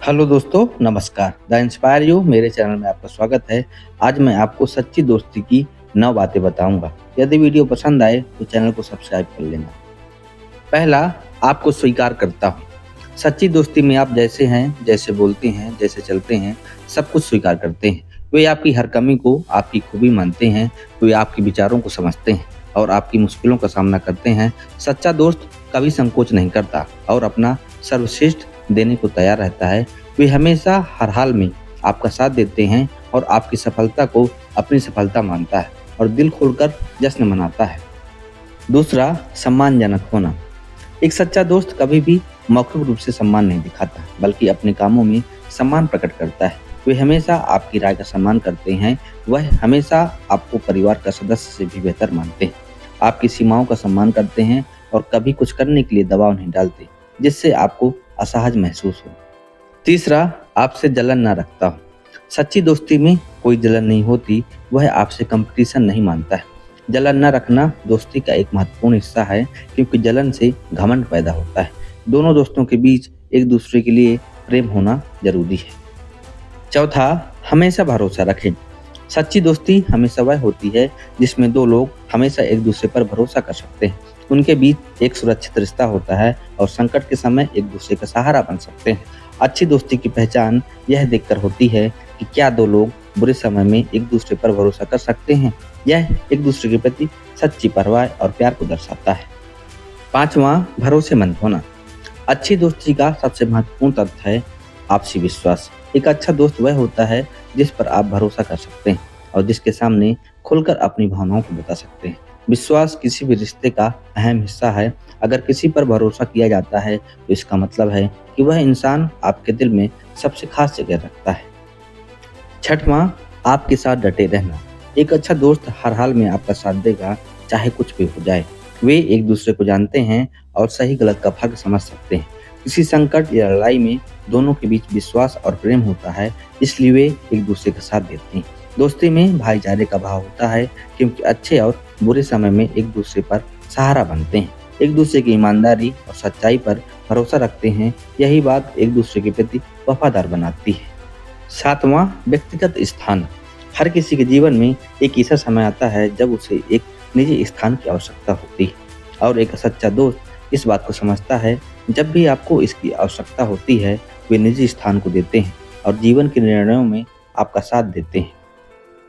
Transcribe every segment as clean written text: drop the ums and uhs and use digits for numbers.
Hello दोस्तों, नमस्कार। The inspire you मेरे चैनल में आपका स्वागत है। आज मैं आपको सच्ची दोस्ती की 9 बातें बताऊंगा। यदि वीडियो पसंद आए तो चैनल को सब्सक्राइब कर लेना। पहला, आपको स्वीकार करता हूँ। सच्ची दोस्ती में आप जैसे हैं, जैसे बोलते हैं, जैसे चलते हैं, सब कुछ स्वीकार करते हैं। वे आपकी हर कमी को आपकी खूबी मानते हैं। वे आपके विचारों को समझते हैं और आपकी मुश्किलों का सामना करते हैं। सच्चा दोस्त कभी संकोच नहीं करता और अपना सर्वश्रेष्ठ देने को तैयार रहता है। वे हमेशा हर हाल में आपका साथ देते हैं और आपकी सफलता को अपनी सफलता मानता है और दिल खोलकर जश्न मनाता है। दूसरा, सम्मानजनक होना। एक सच्चा दोस्त कभी भी मौखिक रूप से सम्मान नहीं दिखाता, बल्कि अपने कामों में सम्मान प्रकट करता है। वे हमेशा आपकी राय का सम्मान करते हैं। वह हमेशा आपको परिवार का सदस्य से भी बेहतर मानते हैं। आपकी सीमाओं का सम्मान करते हैं और कभी कुछ करने के लिए दबाव नहीं डालते, जिससे आपको असहज महसूस हो। तीसरा, आपसे जलन ना रखता हो। सच्ची दोस्ती में कोई जलन नहीं होती। वह आपसे कंपटीशन नहीं मानता है। जलन न रखना दोस्ती का एक महत्वपूर्ण हिस्सा है, क्योंकि जलन से घमंड पैदा होता है। दोनों दोस्तों के बीच एक दूसरे के लिए प्रेम होना जरूरी है। चौथा, हमेशा भरोसा रखें। सच्ची दोस्ती हमेशा वह होती है जिसमें दो लोग हमेशा एक दूसरे पर भरोसा कर सकते हैं। उनके बीच एक सुरक्षित रिश्ता होता है और संकट के समय एक दूसरे का सहारा बन सकते हैं। अच्छी दोस्ती की पहचान यह देखकर होती है कि क्या दो लोग बुरे समय में एक दूसरे पर भरोसा कर सकते हैं। यह एक दूसरे के प्रति सच्ची परवाह और प्यार को दर्शाता है। पांचवा, भरोसेमंद होना। अच्छी दोस्ती का सबसे महत्वपूर्ण तथ्य है आपसी विश्वास। एक अच्छा दोस्त वह होता है जिस पर आप भरोसा कर सकते हैं और जिसके सामने खुलकर अपनी भावनाओं को बता सकते हैं। विश्वास किसी भी रिश्ते का अहम हिस्सा है। अगर किसी पर भरोसा किया जाता है तो इसका मतलब है कि वह इंसान आपके दिल में सबसे खास जगह रखता है। छठवां, आपके साथ डटे रहना। एक अच्छा दोस्त हर हाल में आपका साथ देगा, चाहे कुछ भी हो जाए। वे एक दूसरे को जानते हैं और सही गलत का फर्क समझ सकते हैं। किसी संकट या लड़ाई में दोनों के बीच विश्वास और प्रेम होता है, इसलिए वे एक दूसरे का साथ देते हैं। दोस्ती में भाईचारे का भाव होता है, क्योंकि अच्छे और बुरे समय में एक दूसरे पर सहारा बनते हैं। एक दूसरे की ईमानदारी और सच्चाई पर भरोसा रखते हैं। यही बात एक दूसरे के प्रति वफादार बनाती है। सातवां, व्यक्तिगत स्थान। हर किसी के जीवन में एक ऐसा समय आता है जब उसे एक निजी स्थान की आवश्यकता होती है और एक सच्चा दोस्त इस बात को समझता है। जब भी आपको इसकी आवश्यकता होती है, वे निजी स्थान को देते हैं और जीवन के निर्णयों में आपका साथ देते हैं।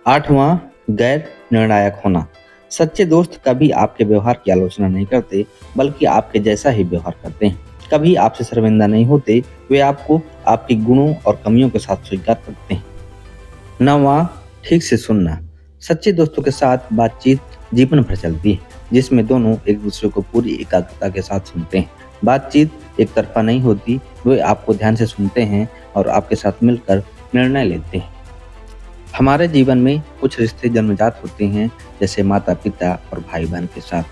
आठवां, गैर निर्णायक होना। सच्चे दोस्त कभी आपके व्यवहार की आलोचना नहीं करते, बल्कि आपके जैसा ही व्यवहार करते हैं। कभी आपसे शर्मिंदा नहीं होते। वे आपको आपके गुणों और कमियों के साथ स्वीकार करते हैं। नौवां, ठीक से सुनना। सच्चे दोस्तों के साथ बातचीत जीवन भर चलती है, जिसमें दोनों एक दूसरे को पूरी एकाग्रता के साथ सुनते हैं। बातचीत एक तरफा नहीं होती। वे आपको ध्यान से सुनते हैं और आपके साथ मिलकर निर्णय लेते हैं। हमारे जीवन में कुछ रिश्ते जन्मजात होते हैं, जैसे माता पिता और भाई बहन के साथ,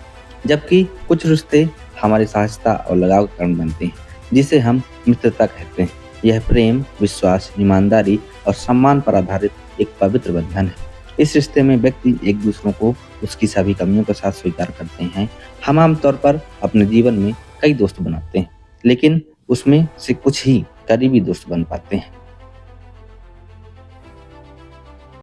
जबकि कुछ रिश्ते हमारी सहजता और लगाव के कारण बनते हैं, जिसे हम मित्रता कहते हैं। यह प्रेम, विश्वास, ईमानदारी और सम्मान पर आधारित एक पवित्र बंधन है। इस रिश्ते में व्यक्ति एक दूसरे को उसकी सभी कमियों के साथ स्वीकार करते हैं। हम आमतौर पर अपने जीवन में कई दोस्त बनाते हैं, लेकिन उसमें से कुछ ही करीबी दोस्त बन पाते हैं।